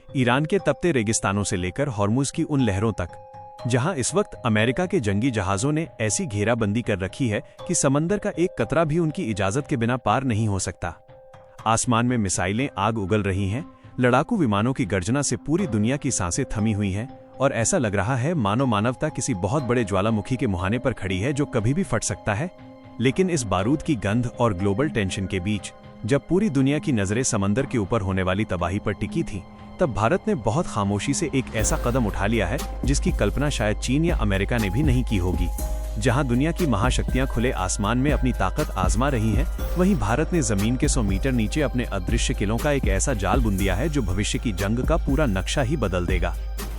Iran के तपते रेगिस्तानों से लेकर हॉर्मुज की उन लहरों तक, जहां इस वक्त अमेरिका के जंगी जहाजों ने ऐसी घेराबंदी कर रखी है कि समंदर का एक कतरा भी उनकी इजाजत के बिना पार नहीं हो सकता। आसमान में मिसाइलें आग उगल रही हैं, लड़ाकू विमानों की गर्जना से पूरी दुनिया की सांसें थमी हुई हैं और ऐसा लग रहा है मानो मानवता किसी बहुत बड़े ज्वालामुखी के मुहाने पर खड़ी है जो कभी भी फट सकता है। लेकिन इस बारूद की गंध और ग्लोबल टेंशन के बीच जब पूरी दुनिया की नजरें समंदर के ऊपर होने वाली तबाही पर टिकी थीं, तब भारत ने बहुत खामोशी से एक ऐसा कदम उठा लिया है जिसकी कल्पना शायद चीन या अमेरिका ने भी नहीं की होगी। जहां दुनिया की महाशक्तियां खुले आसमान में अपनी ताकत आजमा रही हैं, वहीं भारत ने जमीन के 100 मीटर नीचे अपने अदृश्य किलों का एक ऐसा जाल बुन दिया है जो भविष्य की जंग का पूरा नक्शा ही बदल देगा।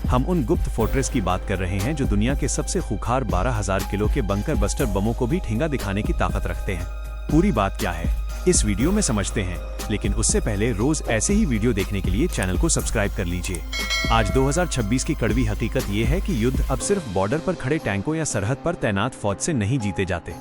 हम उन गुप्त फोर्ट्रेस की बात कर रहे हैं जो दुनिया के सबसे खूंखार 12,000 किलो के बंकर बस्टर बमों को भी ठेंगा दिखाने की ताकत रखते हैं। पूरी बात क्या है इस वीडियो में समझते हैं, लेकिन उससे पहले रोज ऐसे ही वीडियो देखने के लिए चैनल को सब्सक्राइब कर लीजिए। आज 2026 की कड़वी हकीकत ये है कि युद्ध अब सिर्फ बॉर्डर पर खड़े टैंकों या सरहद पर तैनात फौज से नहीं जीते जाते।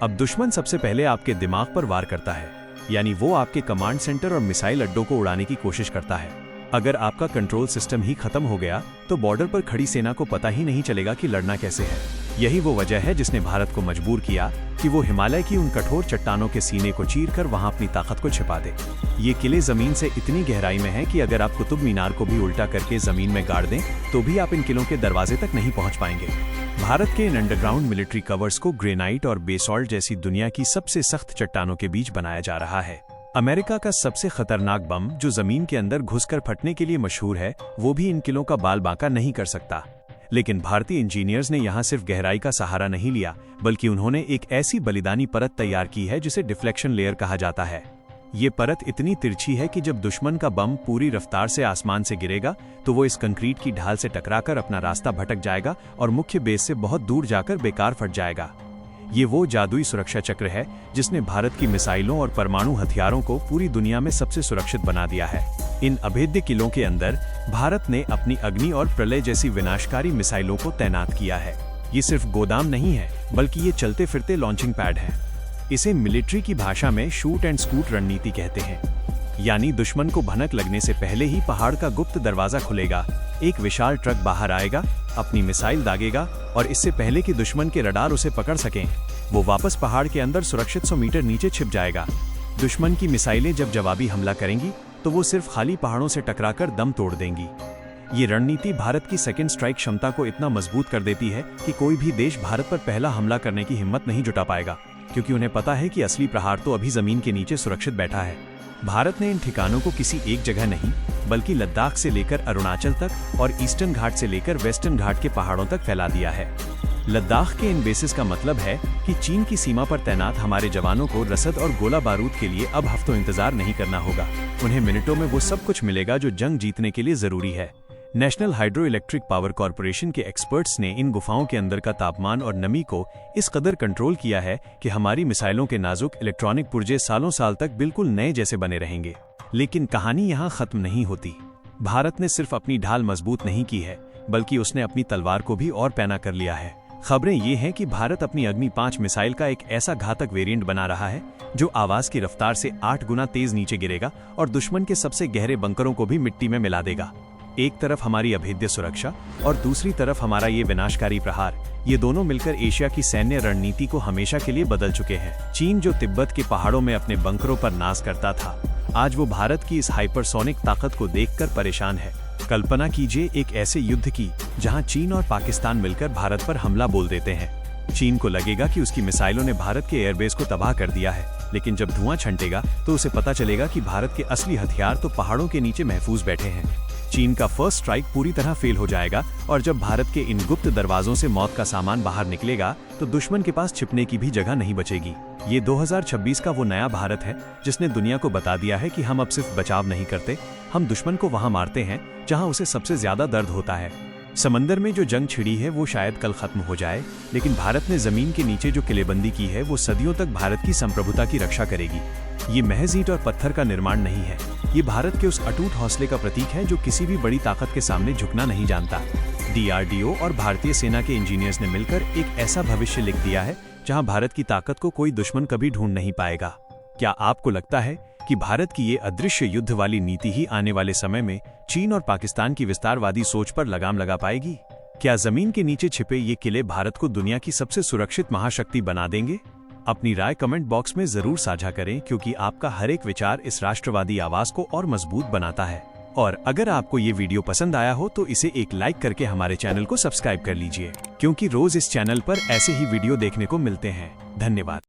अब दुश्मन सबसे पहले आपके दिमाग पर वार करता है, यानी वो आपके कमांड सेंटर और मिसाइल अड्डों को उड़ाने की कोशिश करता है। अगर आपका कंट्रोल सिस्टम ही खत्म हो गया तो बॉर्डर पर खड़ी सेना को पता ही नहीं चलेगा कि लड़ना कैसे है। यही वो वजह है जिसने भारत को मजबूर किया कि वो हिमालय की उन कठोर चट्टानों के सीने को चीरकर वहां अपनी ताकत को छिपा दे। ये किले जमीन से इतनी गहराई में हैं कि अगर आप कुतुब मीनार को भी उल्टा करके जमीन में गाड़ दें तो भी आप इन किलों के दरवाजे तक नहीं पहुंच पाएंगे। भारत के इन अंडरग्राउंड मिलिट्री कवर्स को ग्रेनाइट और बेसॉल्ट जैसी दुनिया की सबसे सख्त चट्टानों के बीच बनाया जा रहा है। अमेरिका का सबसे खतरनाक बम जो जमीन के अंदर घुसकर फटने के लिए मशहूर है, वो भी इन किलों का बाल बांका नहीं कर सकता। लेकिन भारतीय इंजीनियर्स ने यहाँ सिर्फ गहराई का सहारा नहीं लिया, बल्कि उन्होंने एक ऐसी बलिदानी परत तैयार की है जिसे डिफ्लेक्शन लेयर कहा जाता है। ये परत इतनी तिरछी है कि जब दुश्मन का बम पूरी रफ्तार से आसमान से गिरेगा तो वो इस कंक्रीट की ढाल से टकराकर अपना रास्ता भटक जाएगा और मुख्य बेस से बहुत दूर जाकर बेकार फट जाएगा। ये वो जादुई सुरक्षा चक्र है जिसने भारत की मिसाइलों और परमाणु हथियारों को पूरी दुनिया में सबसे सुरक्षित बना दिया है। इन अभेद्य किलों के अंदर भारत ने अपनी अग्नि और प्रलय जैसी विनाशकारी मिसाइलों को तैनात किया है। ये सिर्फ गोदाम नहीं है, बल्कि ये चलते फिरते लॉन्चिंग पैड है। इसे मिलिट्री की भाषा में शूट एंड स्कूट रणनीति कहते हैं, यानी दुश्मन को भनक लगने से पहले ही पहाड़ का गुप्त दरवाजा खुलेगा, एक विशाल ट्रक बाहर आएगा, अपनी मिसाइल दागेगा और इससे पहले कि दुश्मन के रडार उसे पकड़ सकें, वो वापस पहाड़ के अंदर सुरक्षित 100 मीटर नीचे छिप जाएगा। दुश्मन की मिसाइलें जब जवाबी हमला करेंगी तो वो सिर्फ खाली पहाड़ों से टकराकर दम तोड़ देंगी। ये रणनीति भारत की सेकेंड स्ट्राइक क्षमता को इतना मजबूत कर देती है कि कोई भी देश भारत पर पहला हमला करने की हिम्मत नहीं जुटा पाएगा, क्योंकि उन्हें पता है कि असली प्रहार तो अभी जमीन के नीचे सुरक्षित बैठा है। भारत ने इन ठिकानों को किसी एक जगह नहीं, बल्कि लद्दाख से लेकर अरुणाचल तक और ईस्टर्न घाट से लेकर वेस्टर्न घाट के पहाड़ों तक फैला दिया है। लद्दाख के इन बेसिस का मतलब है कि चीन की सीमा पर तैनात हमारे जवानों को रसद और गोला बारूद के लिए अब हफ्तों इंतजार नहीं करना होगा। उन्हें मिनटों में वो सब कुछ मिलेगा जो जंग जीतने के लिए जरूरी है। National hydro electric power corporation के एक्सपर्ट्स ने इन गुफाओं के अंदर का तापमान और नमी को इस कदर कंट्रोल किया है कि हमारी मिसाइलों के नाजुक इलेक्ट्रॉनिक पुर्जे सालों साल तक बिल्कुल नए जैसे बने रहेंगे। लेकिन कहानी यहाँ खत्म नहीं होती। भारत ने सिर्फ अपनी ढाल मजबूत नहीं की है, बल्कि उसने अपनी तलवार को भी और पैना कर लिया है। खबरें ये हैं कि भारत अपनी अग्नि 5 मिसाइल का एक ऐसा घातक वेरिएंट बना रहा है जो आवाज की रफ्तार से 8 गुना तेज नीचे गिरेगा और दुश्मन के सबसे गहरे बंकरों को भी मिट्टी में मिला देगा। एक तरफ हमारी अभेद्य सुरक्षा और दूसरी तरफ हमारा ये विनाशकारी प्रहार, ये दोनों मिलकर एशिया की सैन्य रणनीति को हमेशा के लिए बदल चुके हैं। चीन जो तिब्बत के पहाड़ों में अपने बंकरों पर नाज करता था, आज वो भारत की इस हाइपरसोनिक ताकत को देखकर परेशान है। कल्पना कीजिए एक ऐसे युद्ध की जहां चीन और पाकिस्तान मिलकर भारत पर हमला बोल देते हैं। चीन को लगेगा कि उसकी मिसाइलों ने भारत के एयरबेस को तबाह कर दिया है, लेकिन जब धुआं छंटेगा तो उसे पता चलेगा कि भारत के असली हथियार तो पहाड़ों के नीचे महफूज बैठे हैं। चीन का फर्स्ट स्ट्राइक पूरी तरह फेल हो जाएगा और जब भारत के इन गुप्त दरवाजों से मौत का सामान बाहर निकलेगा तो दुश्मन के पास छिपने की भी जगह नहीं बचेगी। ये 2026 का वो नया भारत है जिसने दुनिया को बता दिया है कि हम अब सिर्फ बचाव नहीं करते, हम दुश्मन को वहां मारते हैं जहां उसे सबसे ज्यादा दर्द होता है। समंदर में जो जंग छिड़ी है वो शायद कल खत्म हो जाए, लेकिन भारत ने जमीन के नीचे जो किलेबंदी की है वो सदियों तक भारत की संप्रभुता की रक्षा करेगी। ये महज ईंट और पत्थर का निर्माण नहीं है, ये भारत के उस अटूट हौसले का प्रतीक है जो किसी भी बड़ी ताकत के सामने झुकना नहीं जानता। DRDO और भारतीय सेना के इंजीनियर्स ने मिलकर एक ऐसा भविष्य लिख दिया है जहां भारत की ताकत को कोई दुश्मन कभी ढूंढ नहीं पाएगा। क्या आपको लगता है कि भारत की ये अदृश्य युद्ध वाली नीति ही आने वाले समय में चीन और पाकिस्तान की विस्तारवादी सोच पर लगाम लगा पाएगी? क्या जमीन के नीचे छिपे ये किले भारत को दुनिया की सबसे सुरक्षित महाशक्ति बना देंगे? अपनी राय कमेंट बॉक्स में जरूर साझा करें, क्योंकि आपका हर एक विचार इस राष्ट्रवादी आवाज को और मजबूत बनाता है। और अगर आपको ये वीडियो पसंद आया हो तो इसे एक लाइक करके हमारे चैनल को सब्सक्राइब कर लीजिए, क्योंकि रोज इस चैनल पर ऐसे ही वीडियो देखने को मिलते हैं। धन्यवाद।